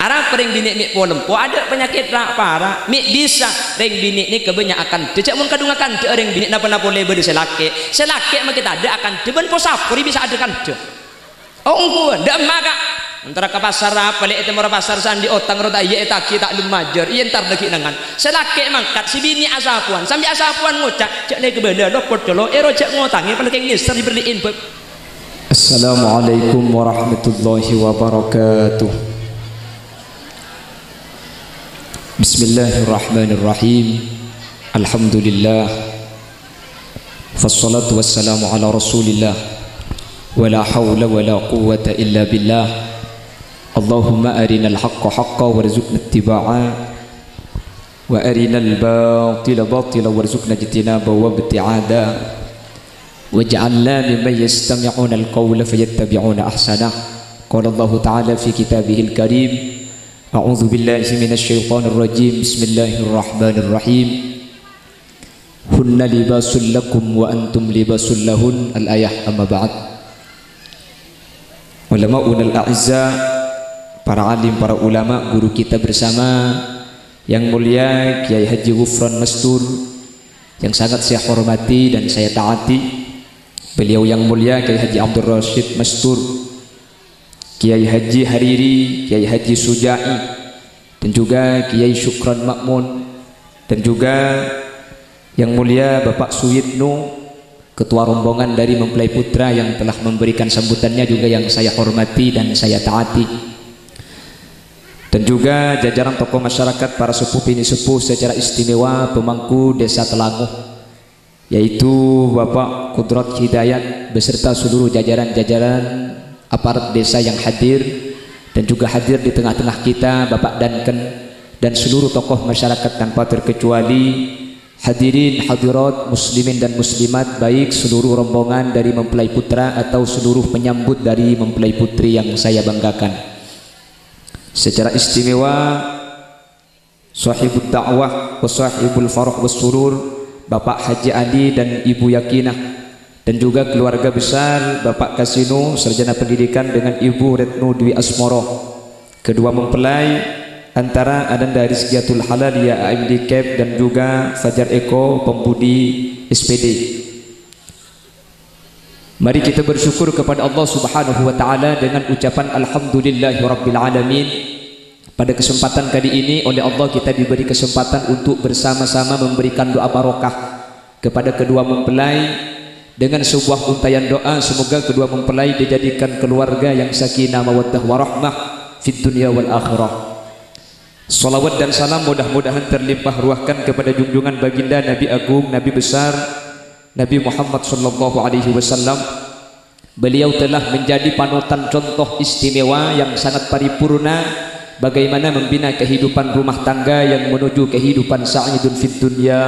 Arab ring bini mik polempo ada penyakit rak parah mik bisa ring bini ni kebanyakan dejak mun kadung akan de ring bini napa-napa leber di selake mah kita ada akan de ben posapuri bisa ada kan de oh engko ndak maka antara ke pasar apa lek temu pasar sandi otang rota iya eta kita lumajar iya entar lagi nangan selake mangkat si bini asapuan sambil asapuan ngocak cek le kebeda lo portolo ero cek ngotangi paling ngiser dibeliin. Assalamualaikum warahmatullahi wabarakatuh. Bismillahirrahmanirrahim. Alhamdulillah. Wassalatu wassalamu ala Rasulillah. Wala hawla wala quwwata illa billah. Allahumma arinal haqqa haqqa warzuqna ittiba'a wa arinal batila batila warzuqna ijtinaba wa ibti'ada waj'alna mimman yastami'una al-qawla fayattabi'una ahsanah. Qala Allah ta'ala fi kitabihil karim. A'udzu billahi minasyaitonir rajim. Bismillahirrahmanirrahim. Hunna libasul lakum wa antum libasul lahun. Al-ayah amma ba'd. Ulama'un al-a'izza, para alim, para ulama, guru kita bersama yang mulia Kiai Haji Ghufran Mastur yang sangat saya hormati dan saya taati, beliau yang mulia Kiai Haji Abdul Rashid Mastur, Kiai Haji Hariri, Kiai Haji Sujai, dan juga Kiai Syukran Makmun, dan juga yang mulia Bapak Suyitno, ketua rombongan dari Mempelai Putra yang telah memberikan sambutannya juga yang saya hormati dan saya taati, dan juga jajaran tokoh masyarakat, para sepuh bini sepuh secara istimewa pemangku Desa Telanguh, yaitu Bapak Kudrat Hidayat beserta seluruh jajaran-jajaran aparat desa yang hadir, dan juga hadir di tengah-tengah kita Bapak Danken dan seluruh tokoh masyarakat tanpa terkecuali, hadirin hadirat muslimin dan muslimat, baik seluruh rombongan dari Mempelai Putra atau seluruh penyambut dari Mempelai Putri yang saya banggakan. Secara istimewa sahibul da'wah wa sahibul farah was surur Bapak Haji Ali dan Ibu Yakinah, dan juga keluarga besar Bapak Kasino sarjana pendidikan dengan Ibu Retno Dwi Asmoro, kedua mempelai antara Ananda Rizkiatul Halal ya AMD Cap, dan juga Fajar Eko Pembudi SPD. Mari kita bersyukur kepada Allah Subhanahu wa taala dengan ucapan alhamdulillahirabbil alamin. Pada kesempatan kali ini oleh Allah kita diberi kesempatan untuk bersama-sama memberikan doa barokah kepada kedua mempelai dengan sebuah untayan doa, semoga kedua mempelai dijadikan keluarga yang sakinah mawaddah warahmah fid dunya wal akhirah. Salawat dan salam mudah-mudahan terlimpah ruahkan kepada junjungan baginda Nabi Agung, Nabi besar Nabi Muhammad sallallahu alaihi wasallam. Beliau telah menjadi panutan contoh istimewa yang sangat paripurna bagaimana membina kehidupan rumah tangga yang menuju kehidupan sa'idun fid dunya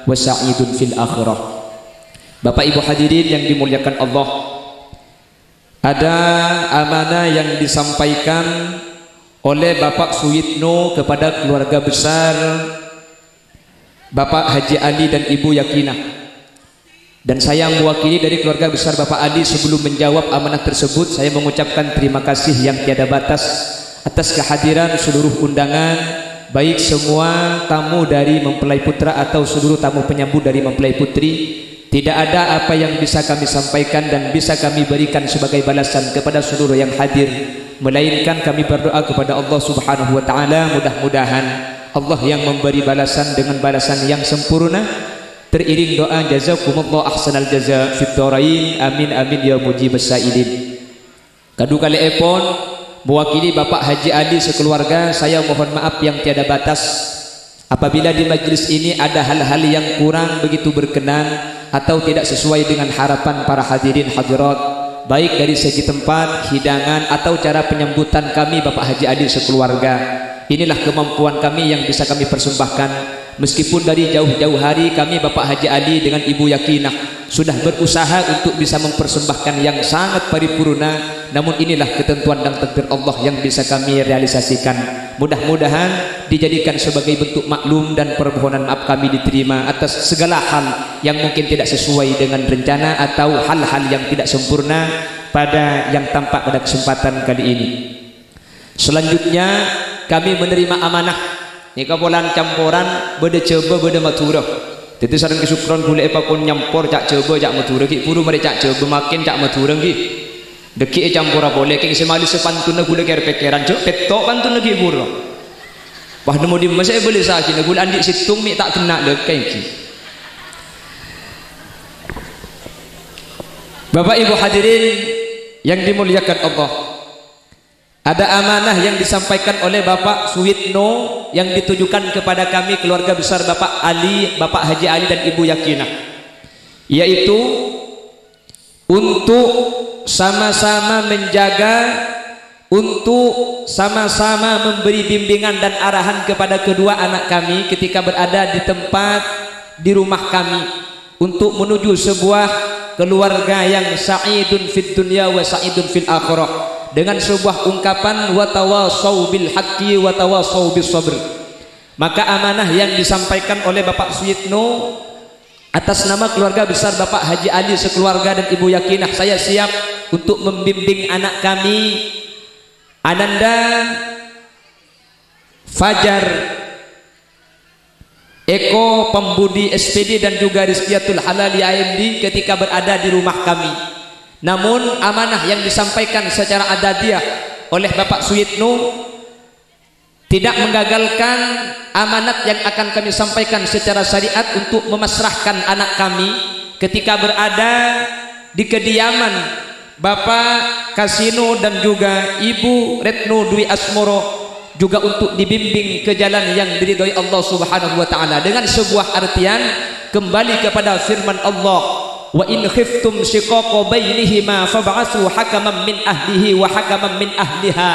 wa sa'idun fil akhirah. Bapak Ibu hadirin yang dimuliakan Allah, ada amanah yang disampaikan oleh Bapak Suyitno kepada keluarga besar Bapak Haji Ali dan Ibu Yakinah, dan saya mewakili dari keluarga besar Bapak Ali. Sebelum menjawab amanah tersebut, saya mengucapkan terima kasih yang tiada batas atas kehadiran seluruh undangan, baik semua tamu dari Mempelai Putra atau seluruh tamu penyambut dari Mempelai Putri. Tidak ada apa yang bisa kami sampaikan dan bisa kami berikan sebagai balasan kepada seluruh yang hadir, melainkan kami berdoa kepada Allah Subhanahu wa taala, mudah-mudahan Allah yang memberi balasan dengan balasan yang sempurna, teriring doa jazakumullah ahsanal jaza fid dharain, amin amin ya mujibas sailin. Kadu kali epon mewakili Bapak Haji Ali sekeluarga, saya mohon maaf yang tiada batas apabila di majelis ini ada hal-hal yang kurang begitu berkenan atau tidak sesuai dengan harapan para hadirin hadirat, baik dari segi tempat, hidangan, atau cara penyambutan kami Bapak Haji Ali sekeluarga. Inilah kemampuan kami yang bisa kami persembahkan. Meskipun dari jauh-jauh hari kami Bapak Haji Ali dengan Ibu Yakinah sudah berusaha untuk bisa mempersembahkan yang sangat paripurna, namun inilah ketentuan dan takdir Allah yang bisa kami realisasikan. Mudah-mudahan dijadikan sebagai bentuk maklum dan permohonan maaf kami diterima atas segala hal yang mungkin tidak sesuai dengan rencana atau hal-hal yang tidak sempurna pada yang tampak pada kesempatan kali ini. Selanjutnya kami menerima amanah nika polan campuran beda coba beda matura itu sareng kesukron gule apa pun nyampur cak coba cak matura ki puru mari cak coba makin cak matura ki deki campura boleh ki semali sepantuna gule ker pekeran cok petok pantuna ki puru wah nemu di masa boleh sakit gule andik situng mi tak kena dekai ki. Bapak Ibu hadirin yang dimuliakan Allah, ada amanah yang disampaikan oleh Bapak Suwitno yang ditujukan kepada kami keluarga besar Bapak Ali, Bapak Haji Ali dan Ibu Yakinah, yaitu untuk sama-sama menjaga, untuk sama-sama memberi bimbingan dan arahan kepada kedua anak kami ketika berada di tempat di rumah kami untuk menuju sebuah keluarga yang sa'idun fid dunya wa sa'idun fil akhirah dengan sebuah ungkapan wa tawasau bil haqqi wa tawasau bis sabr. Maka amanah yang disampaikan oleh Bapak Suyitno atas nama keluarga besar Bapak Haji Ali sekeluarga dan Ibu Yakinah, saya siap untuk membimbing anak kami Ananda Fajar Eko Pembudi SPD dan juga Rizkiatul Halali AMD ketika berada di rumah kami. Namun amanah yang disampaikan secara adadiah oleh Bapak Suyitno tidak menggagalkan amanat yang akan kami sampaikan secara syariat untuk memasrahkan anak kami ketika berada di kediaman Bapak Kasino dan juga Ibu Retno Dwi Asmoro, juga untuk dibimbing ke jalan yang diridhoi Allah Subhanahu wa taala dengan sebuah artian kembali kepada firman Allah, wa in khiftum shiqaqa bainihima fab'atsu hakaman min ahlihi wa hakaman min ahliha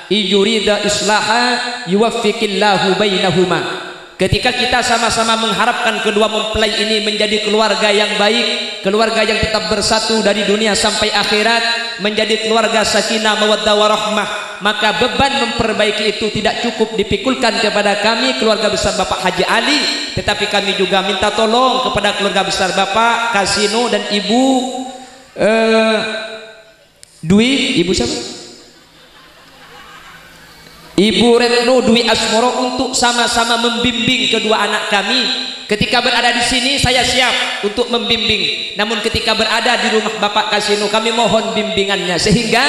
yurida islaha yuwaffiqillahu bainahuma. Ketika kita sama-sama mengharapkan kedua mempelai ini menjadi keluarga yang baik, keluarga yang tetap bersatu dari dunia sampai akhirat, menjadi keluarga sakinah mawaddah warahmah, maka beban memperbaiki itu tidak cukup dipikulkan kepada kami keluarga besar Bapak Haji Ali, tetapi kami juga minta tolong kepada keluarga besar Bapak Kasino dan Ibu Dwi, Ibu siapa? Ibu Retno Dwi Asmoro untuk sama-sama membimbing kedua anak kami. Ketika berada di sini saya siap untuk membimbing, namun ketika berada di rumah Bapak Kasino kami mohon bimbingannya sehingga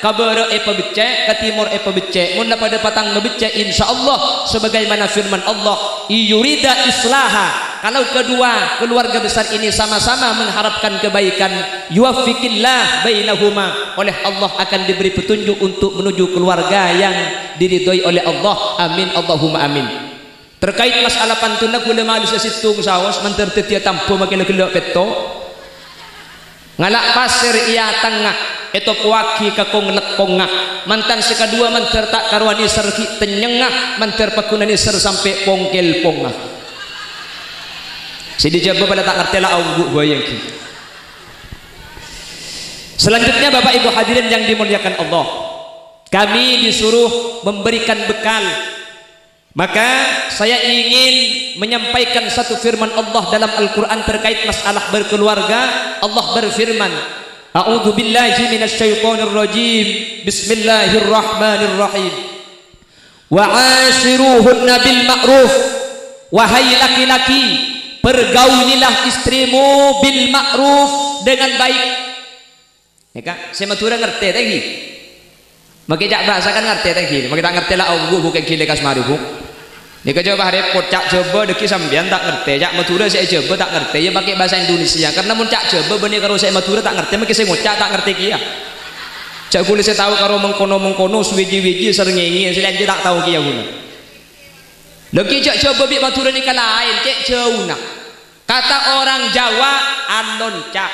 kabare epa becek, ke timur epa becek, mun pada patang ngebecek insyaallah sebagaimana firman Allah, yurida islaha. Kalau kedua keluarga besar ini sama-sama mengharapkan kebaikan, yuwaffiqillah bainahuma, oleh Allah akan diberi petunjuk untuk menuju keluarga yang diridhoi oleh Allah. Amin Allahumma amin. Terkait masalah pantuna kula malis situng sawas manter tetia tampo makin gelok peto ngalak pasir ia tengah itu puaki kakong lekongah mantan sekadua manter tak karwani serki tenyengah manter pakunani ser sampai pongkel pongah sidi jaba pada tak ngerti lah awgu goyang. Selanjutnya Bapak Ibu hadirin yang dimuliakan Allah, kami disuruh memberikan bekal. Maka saya ingin menyampaikan satu firman Allah dalam Al-Quran terkait masalah berkeluarga. Allah berfirman, A'udzu billahi minasyaitonir rajim. Bismillahirrahmanirrahim. Wa 'ashiruhunna bil ma'ruf. Wahai laki-laki, pergaulilah istrimu bil ma'ruf, dengan baik. Ya Kak, saya matura ngerti tadi. Maka jak bahasa kan ngerti tadi. Maka tak ngerti lah aku bukan kile kasmari bu. Ni coba repot cak coba deki sambian tak ngerti, cak matura saya coba tak ngerti, ya pakai bahasa Indonesia karena mun cak coba benih karo saya matura tak ngerti, maka saya ngocak tak ngerti kia. Cak kulit saya tahu karo mengkono suwiji-wiji serengengi selain tak tahu kia guna. Lagi cak coba bi matura ni lain, cek jauh nak. Kata orang Jawa alon cak.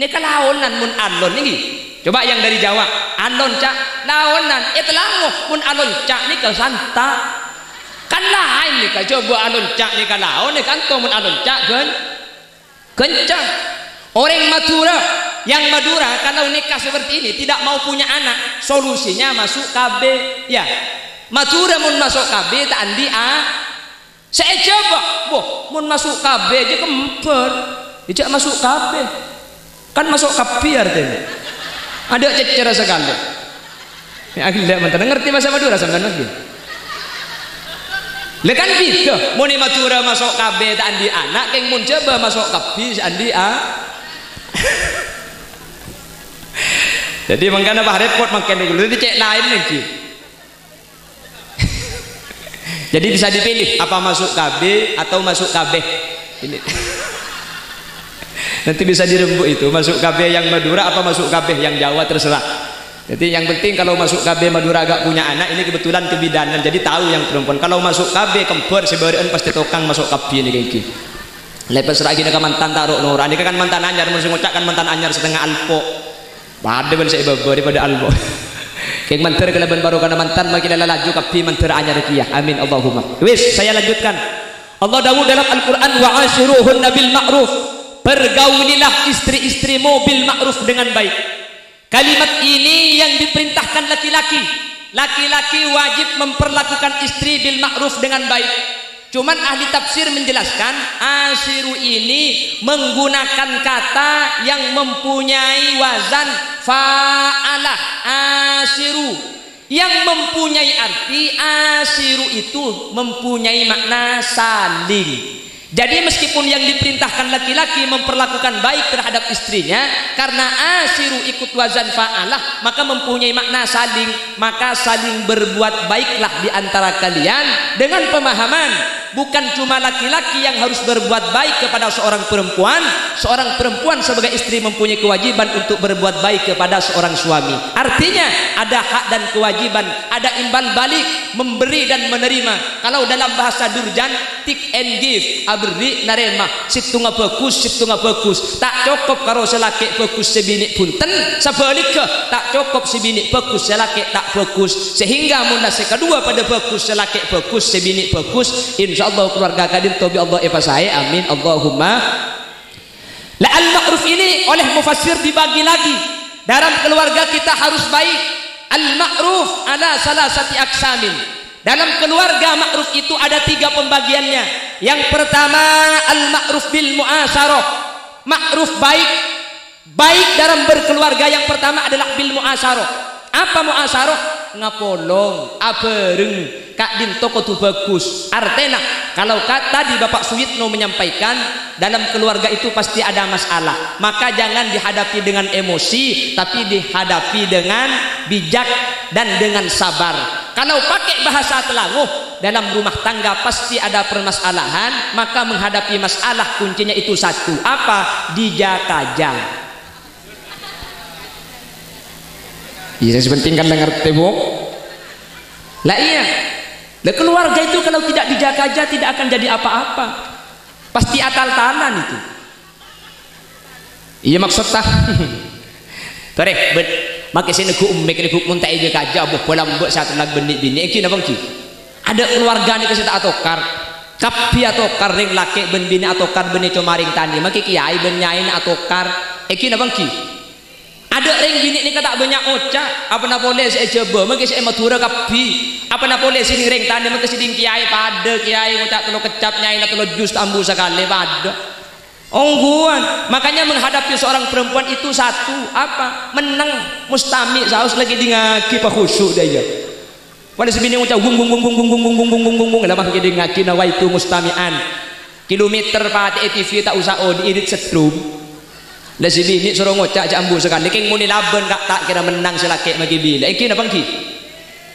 Ni kalaonan mun alon ni. Coba yang dari Jawa alon cak, laonan langoh mun alon cak ni kesanta. Kan lain nih kan, coba alun cak nih kan laon nih kan tomun alun cak kan kencang. Orang Madura yang Madura kalau nikah seperti ini tidak mau punya anak, solusinya masuk KB ya. Madura mun masuk KB tak andi saya coba boh mun masuk KB aja kemper tidak masuk KB kan masuk kapiar artinya ada cecer sekali ya. Akhirnya mantan ngerti bahasa Madura sampean lagi. Lekan gitu muni Madura masuk KB tak andi anak keng mun coba masuk KB andi a. Jadi mangkana bah repot makan dulu jadi cek lain lagi. Jadi bisa dipilih apa masuk KB atau masuk KB ini. Nanti bisa dirembuk itu masuk KB yang Madura apa masuk KB yang Jawa terserah. Jadi yang penting kalau masuk KB Madura agak punya anak ini kebetulan kebidanan jadi tahu yang perempuan. Kalau masuk KB kempur sebaran pasti tokang masuk KB ini kayak gitu. Lepas lagi dengan mantan taruh nora ini kan mantan anyar mesti ngucapkan mantan anyar setengah alpo. Pada ben saya bawa daripada alpo. Kayak mantar kelaban baru karena mantan makin laju KB mantar anyar kiyah. Amin Allahumma. Wis saya lanjutkan. Allah dawuh dalam Al-Qur'an wa ashiruhunna bil ma'ruf. Pergaulilah istri-istrimu bil ma'ruf dengan baik. Kalimat ini yang diperintahkan laki-laki. Laki-laki wajib memperlakukan istri bil ma'ruf dengan baik. Cuman ahli tafsir menjelaskan ashiru ini menggunakan kata yang mempunyai wazan fa'alah. Ashiru yang mempunyai arti ashiru itu mempunyai makna saling. Jadi meskipun yang diperintahkan laki-laki memperlakukan baik terhadap istrinya karena ashiru ikut wazan fa'alah maka mempunyai makna saling, maka saling berbuat baiklah di antara kalian dengan pemahaman bukan cuma laki-laki yang harus berbuat baik kepada seorang perempuan sebagai istri mempunyai kewajiban untuk berbuat baik kepada seorang suami. Artinya ada hak dan kewajiban, ada imbal balik, memberi dan menerima. Kalau dalam bahasa Durjan take and give, abri narema, situnga bagus tak cukup karo selaki bagus sebini punten sebaliknya tak cukup sebini bagus selaki tak bagus sehingga munase kedua pada bagus selaki bagus sebini bagus insyaallah keluarga kadin tobi Allah efasai amin Allahumma. La al-ma'ruf ini oleh mufassir dibagi lagi dalam keluarga kita harus baik. Al-ma'ruf ala salasati aksamin. Dalam keluarga ma'ruf itu ada 3 pembagiannya. Yang pertama al-ma'ruf bil mu'asyarah. Ma'ruf baik dalam berkeluarga yang pertama adalah bil mu'asyarah. Apa mu'asyarah? Ngapolong, abereng, kak din toko tu bagus. Artena kalau tadi Bapak Suyitno menyampaikan dalam keluarga itu pasti ada masalah, maka jangan dihadapi dengan emosi tapi dihadapi dengan bijak dan dengan sabar. Kalau pakai bahasa telanguh dalam rumah tangga pasti ada permasalahan, maka menghadapi masalah kuncinya itu satu, apa? Dijak-ajak. Iya sepenting kan ngerti bu. Lah iya. Lah keluarga itu kalau tidak dijaga-jaga tidak akan jadi apa-apa. Pasti atal-talan itu. Iya maksudnya. Torek ben make sini ku umek ni ku mun tak jaga aja bola mbok satu lag benik-benik iki napa iki. Ada keluarga ni kesita atokar. Kapi atokar ring laki ben bini atokar ben itu maring tani. Make kiai ben nyai atokar. Iki napa iki. Ada ring bini ni kata banyak ocak apa nak boleh saya coba mungkin saya matura kapi apa nak boleh sini ring tanda mungkin sini kiai pada kiai ocak telur kecap nyai nak telur jus ambu sekali pada ongguan. Makanya menghadapi seorang perempuan itu satu apa menang mustami saus lagi di ngaki pak khusyuk dia pada sebini ocak gung lama lagi di ngaki nawa itu mustamian kilometer pada TV tak usah diirit setrum. Lah si bini suruh ngocak jambu sekali keng muni laban kak tak kira menang selaki bagi bila iki napa ki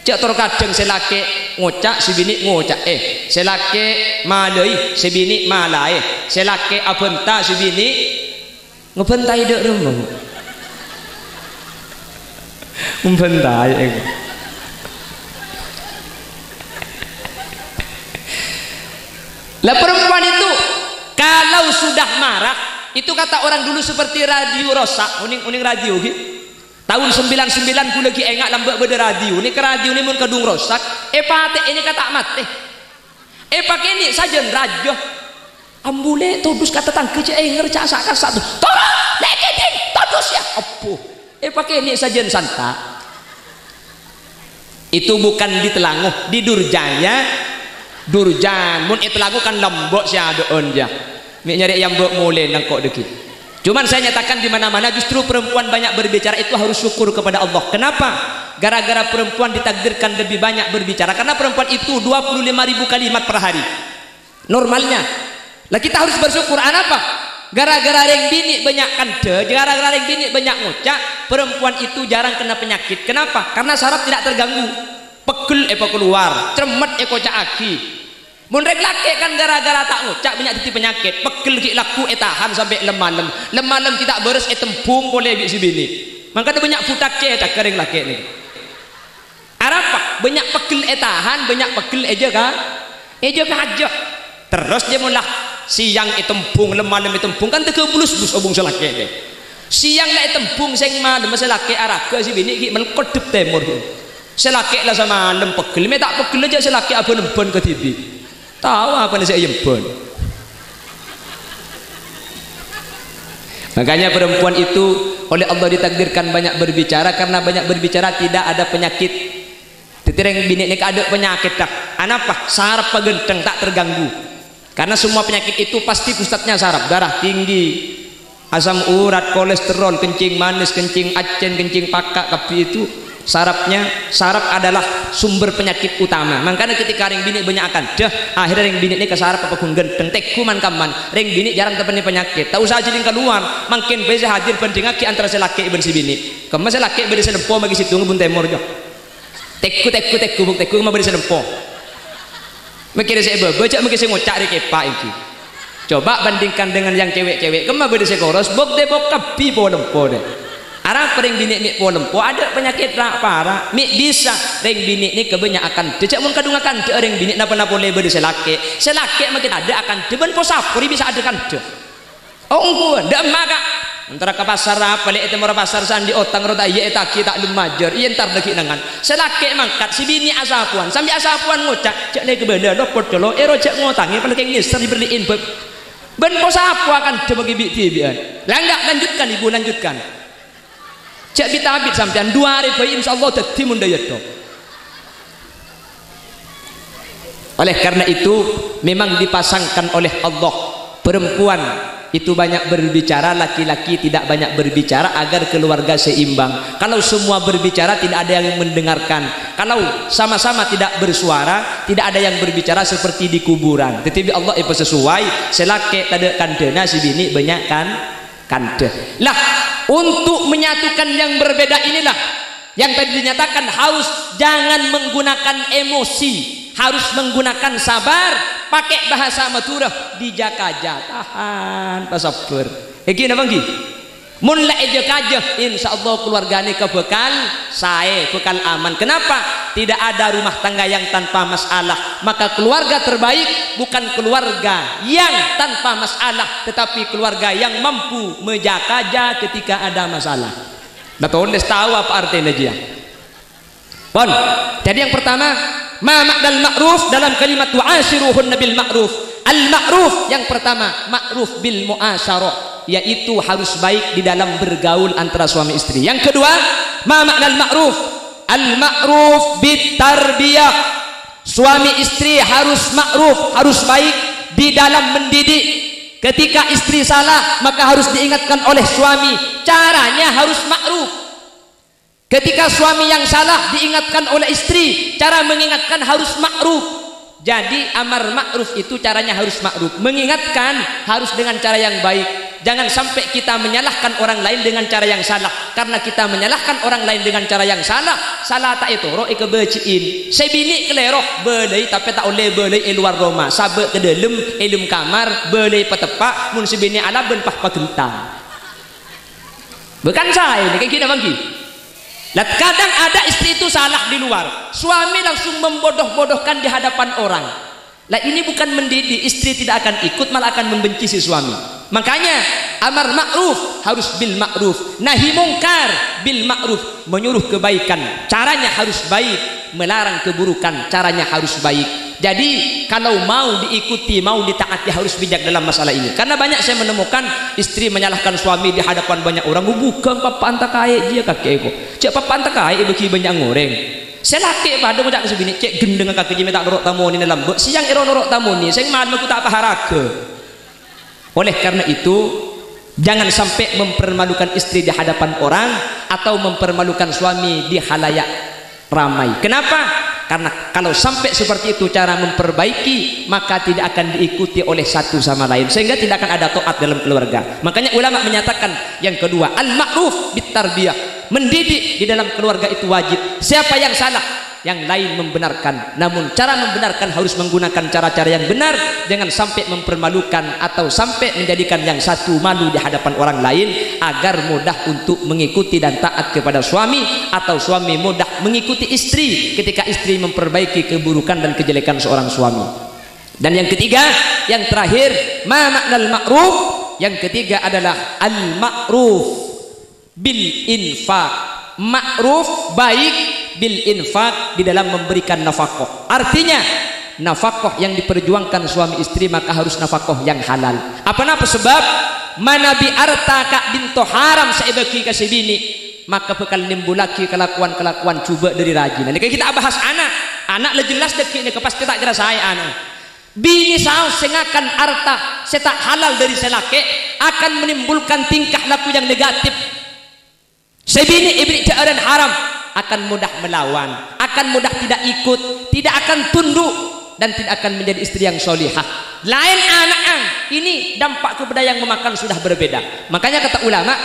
cak tor kadang selaki ngocak si bini ngocak selaki malai si bini malai selaki abenta si bini ngebentai dek rumah membentai lah perempuan itu kalau sudah marah itu kata orang dulu seperti radio rosak uning radio gitu. Tahun 99 ku lagi engak lambak beda radio ini ke radio ini mun kedung rosak pate ini kata mate pakai ini saja rajo ambule todus kata tangke enger cak satu tolong leketin todus ya apa pakai ini saja santa itu bukan di Telanguh di Durjan mun itu lagu kan lembok si adoon dia nyari yang mulai nangkok deki. Cuman saya nyatakan di mana-mana justru perempuan banyak berbicara itu harus syukur kepada Allah. Kenapa? Gara-gara perempuan ditakdirkan lebih banyak berbicara, karena perempuan itu 25.000 kalimat per hari normalnya. Lah kita harus bersyukur. Apa? Gara-gara reng bini banyak kante, gara-gara reng bini banyak ngucak, perempuan itu jarang kena penyakit. Kenapa? Karena saraf tidak terganggu. Pegel eko keluar, cermet eko caki. Mun reng laki kan gara-gara tak ngucak banyak titik penyakit. Pegel ki laku tahan sampai lemalem. Lemalem tidak beres tembung boleh bisi bini. Maka ada banyak futak cetak reng laki ni. Apa? Banyak pegel tahan, banyak pegel eja kan? Eja aja. Terus dia mulah siang tembung, lemalem tembung kan tekebulus-bulus obong selaki ni. Siang nak tembung sing malam selaki araga si bini ki melkodep temur. Selaki lah sama malam pegel, me tak pegel aja selaki abon-abon ke TV. Tahu apa nih saya yembon. Makanya perempuan itu oleh Allah ditakdirkan banyak berbicara, karena banyak berbicara tidak ada penyakit. Titireng bini ini ada penyakit dah. Apa? Saraf pagenteng tak terganggu. Karena semua penyakit itu pasti pusatnya saraf. Darah tinggi, asam urat, kolesterol, kencing manis, kencing acen, kencing pakak, kapi itu sarafnya. Saraf adalah sumber penyakit utama. Makanya ketika ring bini banyak akan dah, akhirnya ring bini ini ke saraf apa pun genteng tekku man kaman. Ring bini jarang terpeni penyakit. Tak usah jadi keluar. Makin bisa hadir pendengaki antara selaki dan si bini. Kemas selaki beri selempo bagi situ ngebun temur jo. Tekku mau beri selempo. Mikir saya baca mungkin saya ngucak di kepak ini. Coba bandingkan dengan yang cewek-cewek. Kemas beri sekoros bok debok kapi po lempo deh. Arah ring bini mik po lempo ada penyakit rak parah. Mik bisa ring bini ni kebanyakan. Tidak mun kadung akan de ring bini napa-napa boleh beri selaki. Selaki makin ada akan deban posapuri bisa ada kan de. Oh engko ndak maka antara ke pasar apa lek temu pasar sandi otang roda iya etaki tak lumajar iya entar lagi nangan selaki mangkat si bini asapuan sambil asapuan ngucak cek le kebenda dopot jolo ero cek ngotangi pada keng ngister diberiin ben posapu akan coba gibi tibian lah enggak lanjutkan ibu lanjutkan cek bitabit sampean 2 hari bayi insyaallah dadi mundayat to. Oleh karena itu memang dipasangkan oleh Allah perempuan itu banyak berbicara, laki-laki tidak banyak berbicara agar keluarga seimbang. Kalau semua berbicara tidak ada yang mendengarkan. Kalau sama-sama tidak bersuara tidak ada yang berbicara seperti di kuburan. Tetapi Allah itu sesuai selaki tade kandena si bini banyak kan kande. Lah untuk menyatukan yang berbeda inilah yang tadi dinyatakan harus jangan menggunakan emosi, harus menggunakan sabar. Pakai bahasa maturah dijakaja tahan pasabar iki napa nggih mun lek jakaja insyaallah keluargane kebekal sae bekal aman. Kenapa? Tidak ada rumah tangga yang tanpa masalah. Maka keluarga terbaik bukan keluarga yang tanpa masalah tetapi keluarga yang mampu menjakaja ketika ada masalah. Betul tahu apa artinya dia? Pon. Jadi yang pertama ma ma'nal ma'ruf dalam kalimat wa'ashiruhunna bil ma'ruf. Al ma'ruf yang pertama ma'ruf bil mu'asyarah, yaitu harus baik di dalam bergaul antara suami istri. Yang kedua ma ma'nal ma'ruf al ma'ruf bit tarbiyah. Suami istri harus ma'ruf, harus baik di dalam mendidik. Ketika istri salah maka harus diingatkan oleh suami, caranya harus ma'ruf. Ketika suami yang salah diingatkan oleh istri, cara mengingatkan harus ma'ruf. Jadi amar ma'ruf itu caranya harus ma'ruf. Mengingatkan harus dengan cara yang baik. Jangan sampai kita menyalahkan orang lain dengan cara yang salah. Karena kita menyalahkan orang lain dengan cara yang salah, salah tak itu roh kebeciin. Sebini keleroh belai tapi tak oleh belai luar rumah. Sabe ke dalam ilum kamar belai petepak mun sebini ala ben pah pagentang. Bukan saya ini kayak gini bang. Kadang ada istri itu salah di luar, suami langsung membodoh-bodohkan di hadapan orang. Lah ini bukan mendidik, istri tidak akan ikut malah akan membenci si suami. Makanya amar ma'ruf harus bil ma'ruf, nahi mungkar bil ma'ruf, menyuruh kebaikan caranya harus baik, melarang keburukan caranya harus baik. Jadi kalau mau diikuti, mau ditaati harus bijak dalam masalah ini. Karena banyak saya menemukan istri menyalahkan suami di hadapan banyak orang. Bukan papa anta kaya dia kakekku. Cek papa anta kaya bagi banyak ngoreng. Saya laki pada macam sebini cek gendeng kakek jimi tak norok tamu ni dalam. Siang ero norok tamu ni, saya malam aku tak paharaga. Oleh karena itu Jangan sampai mempermalukan istri di hadapan orang atau mempermalukan suami di khalayak ramai. Kenapa? Karena kalau sampai seperti itu cara memperbaiki, maka tidak akan diikuti oleh satu sama lain, sehingga tidak akan ada taat dalam keluarga. Makanya ulama menyatakan yang kedua, al-ma'ruf bit-tarbiyah, mendidik di dalam keluarga itu wajib. Siapa yang salah, yang lain membenarkan, namun cara membenarkan harus menggunakan cara-cara yang benar, jangan sampai mempermalukan atau sampai menjadikan yang satu malu di hadapan orang lain, agar mudah untuk mengikuti dan taat kepada suami, atau suami mudah mengikuti istri ketika istri memperbaiki keburukan dan kejelekan seorang suami. Dan yang ketiga, yang terakhir, ma maknal ma'ruf, yang ketiga adalah al-ma'ruf bil infaq. Ma'ruf baik bil infaq, di dalam memberikan nafkah. Artinya nafkah yang diperjuangkan suami istri maka harus nafkah yang halal. Apa sebab manabi arta kak binto haram saibaki kasih bini, maka bakal nimbulaki kelakuan-kelakuan coba dari rajin. Nanti kita bahas anak le jelas deki ini pasti tak kira saya anak bini saus sengakan arta setak halal dari selake akan menimbulkan tingkah laku yang negatif. Sebini ibrik dan haram akan mudah melawan, akan mudah tidak ikut, tidak akan tunduk, dan tidak akan menjadi istri yang solihah. Lain anak ini dampak kepada yang memakan sudah berbeda. Makanya kata ulama,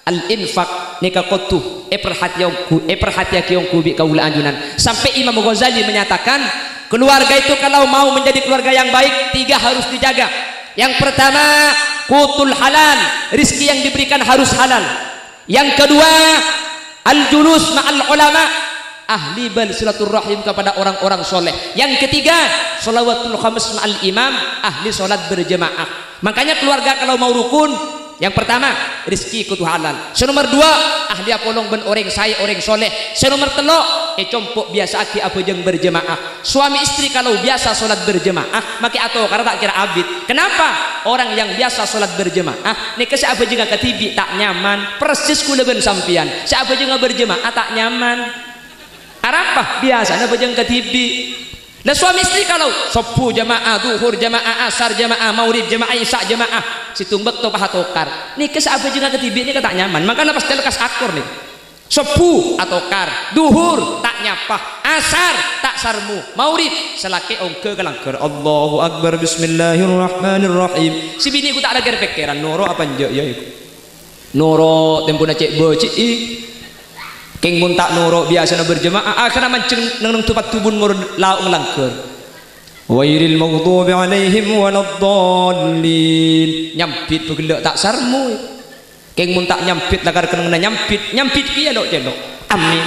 al-infaq nikakotu perhatianku bi kaula anjunan. Sampai Imam Ghazali menyatakan keluarga itu kalau mau menjadi keluarga yang baik, 3 harus dijaga. Yang pertama, qutul halal, rizki yang diberikan harus halal. Yang kedua, al-julus ma'al ulama, ahli bal silaturrahim kepada orang-orang soleh. Yang ketiga, sholawatul khamis ma'al imam, ahli sholat berjemaah. Makanya keluarga kalau mau rukun, yang pertama rizki kutu halal. Nomor 2, ahli apolong ben orang saya orang soleh. Nomor 3, compok biasa aki apa jeng berjemaah. Suami istri kalau biasa sholat berjemaah maka atau karena tak kira abid. Kenapa? Orang yang biasa sholat berjemaah nih siapa juga ketibi tak nyaman, persis kula ben sampian. Siapa juga berjemaah tak nyaman. Arapah biasa na bejeng ketibi. Nah suami istri kalau sopu jamaah, duhur jamaah, asar jamaah, maurib jamaah, isya jamaah, situmbek to pahatokar. Nih apa juga ketibi ini tak nyaman. Maka pasti lekas akur nih. Sopu atokar, duhur tak nyapah, asar tak sarmu, maurib selake ongke kelangker. Allahu akbar, bismillahirrahmanirrahim. Si bini ku tak ada kepikiran noro apa nje ya iku. Noro tempuna cek beci King mun tak noro biasa berjemaah akhirnya mancing nang tupat tubun mur laung langker. Wairil maghdubi alaihim waladdallin. Nyampit begelek tak sarmu. King mun tak nyampit lagar kena nyampit piye lho celok. Amin.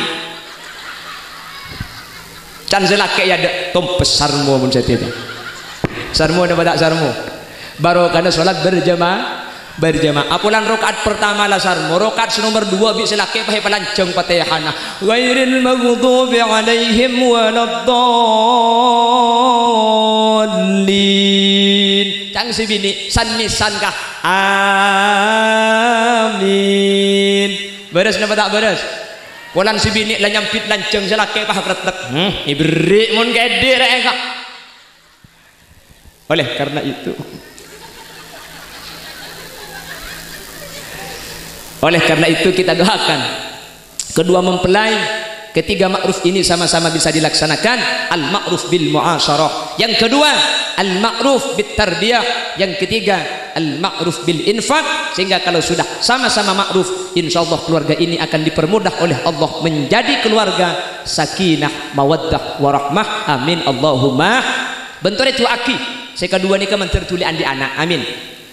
Can selake ya dek tompes sarmu mun setita. Sarmu ada tak sarmu. Baru kana salat berjemaah. Apulan rokaat pertama lah sarmu, rokaat nomor 2 bisa laki pakai pelancong Fatihana. Ghairil maghdubi alaihim waladdallin. Cang si bini san kah? Amin. Beres napa tak beres? Pulan si bini lah nyampit lancong selaki pakai kretek. Ibrik mun gede rek kak. Oleh karena itu kita doakan kedua mempelai, ketiga ma'ruf ini sama-sama bisa dilaksanakan. Al-ma'ruf bil mu'asyarah, yang kedua al-ma'ruf bit tarbiyah, yang ketiga al-ma'ruf bil infaq. Sehingga kalau sudah sama-sama ma'ruf, insyaallah keluarga ini akan dipermudah oleh Allah menjadi keluarga sakinah, mawaddah, warahmah. Amin Allahumma. Bentuk itu aki sekadua nikah mentertuli andi anak. Amin.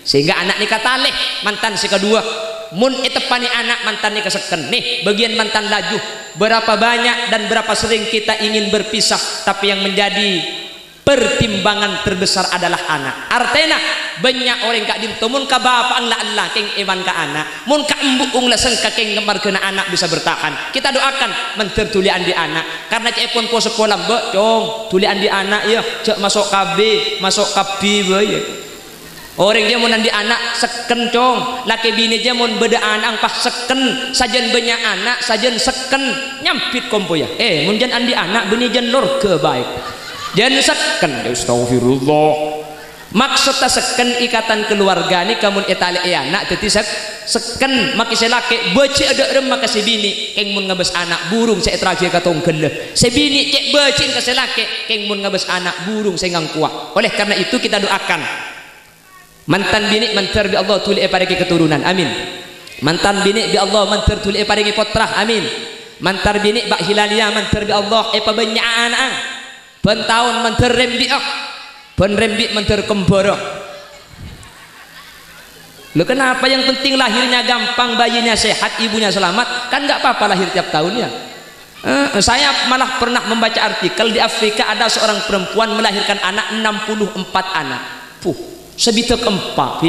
Sehingga anak nikah taleh mantan sekadua mun itepani anak mantan nikah seken nih bagian mantan laju. Berapa banyak dan berapa sering kita ingin berpisah, tapi yang menjadi pertimbangan terbesar adalah anak. Artinya banyak orang kak dintomun ka bapak la Allah keng iman ka anak, mun ka embuk ung leseng ka keng gemar kena anak bisa bertahan. Kita doakan mentertulian di anak, karena cek pun po sekolah mbak cong tulian di anak ya cek masuk KB masuk kapi ya. Orang dia mau nandi anak seken cong, laki bini dia mau beda anak pas seken, sajen banyak anak, sajen seken nyampit kompo ya. Mun jan andi anak bini jan lor ke baik, jan seken. Astagfirullah. maksud ta seken ikatan keluarga ni kamun etale anak teti seken maki selake beci ada rem maka sebini keng mun ngabes anak burung saya terakhir katong geleh sebini cek becin ka selake keng mun ngabes anak burung saya ngangkuah. Oleh karena itu kita doakan mantan bini mantar bi Allah tuli paringi keturunan, amin. Mantan bini bi Allah mantar tuli paringi putra, amin. Mantar bini bak hilalia mantar bi Allah pabenya anak pentahun mantar rembi penrembik menter kembara. Lo kenapa yang penting lahirnya gampang, bayinya sehat, ibunya selamat, kan nggak apa-apa lahir tiap tahun ya. Saya malah pernah membaca artikel di Afrika ada seorang perempuan melahirkan anak 64 anak. Sebitek empat,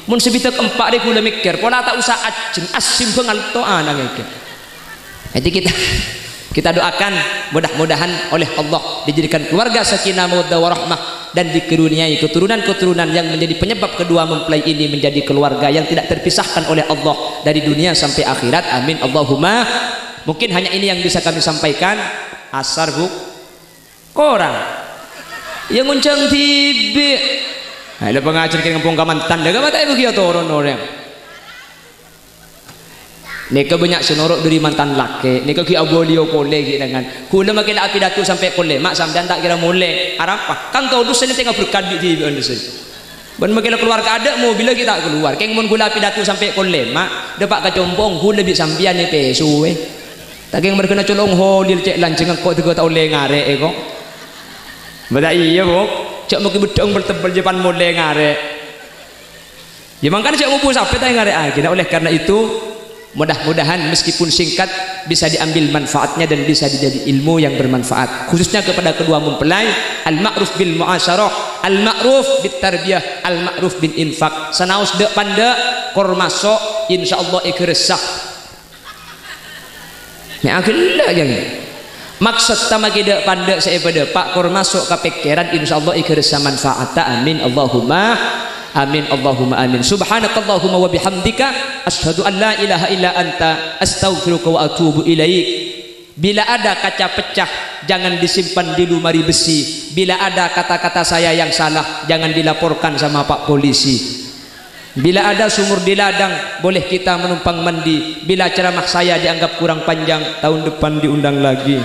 mun sebitek empat deh kula mikir, pola tak usah asim pengal to anak ngeke. Jadi kita doakan mudah-mudahan oleh Allah dijadikan keluarga sakinah mawaddah warahmah dan dikaruniai keturunan-keturunan yang menjadi penyebab kedua mempelai ini menjadi keluarga yang tidak terpisahkan oleh Allah dari dunia sampai akhirat, amin Allahumma. Mungkin hanya ini yang bisa kami sampaikan. Asar bu korang yang nguncang tibi ada pengajar ke kampung Kamantan daga mata ibu kia turun orang neka banyak senorok dari mantan laki neka kia bolio kole dengan kula makin api datu sampai kole mak sampean tak kira mulai arapa kan tahu dosen tengah berkadi di dosen ban makin keluar ka ada mau bila kita keluar keng mun kula api datu sampai kole mak dapat kacombong kula lebih sampean ni pesu tak keng berkena colong holir cek lanceng kok tiga tahun le ngare kok beda iya bu cek makin bedong bertebal jepan mulai ngare ya makanya cek mau sampai tak ngare kita. Oleh karena itu mudah-mudahan meskipun singkat bisa diambil manfaatnya dan bisa dijadi ilmu yang bermanfaat khususnya kepada kedua mempelai. Al-ma'ruf bil muasyarah, al-ma'ruf bit tarbiyah, al-ma'ruf bin infak. Sanaus dek panda kor masuk insyaallah ikresah ni akhirlah yang maksud tama kita panda saya pada pak kor masuk ke pikiran insyaallah ikresah manfaat, amin Allahumma amin Allahumma amin. Subhanakallahumma wa bihamdika asyhadu an la ilaha illa anta astaghfiruka wa atubu ilaik. Bila ada kaca pecah jangan disimpan di lemari besi. Bila ada kata-kata saya yang salah jangan dilaporkan sama Pak Polisi. Bila ada sumur di ladang boleh kita menumpang mandi. Bila ceramah saya dianggap kurang panjang tahun depan diundang lagi.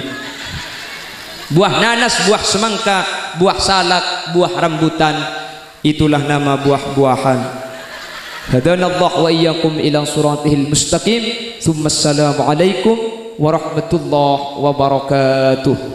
Buah nanas, buah semangka, buah salak, buah rambutan, itulah nama buah-buahan. Hadanallahu wa iyyakum ila siratihil mustaqim. Tsumma assalamu alaikum warahmatullahi wabarakatuh.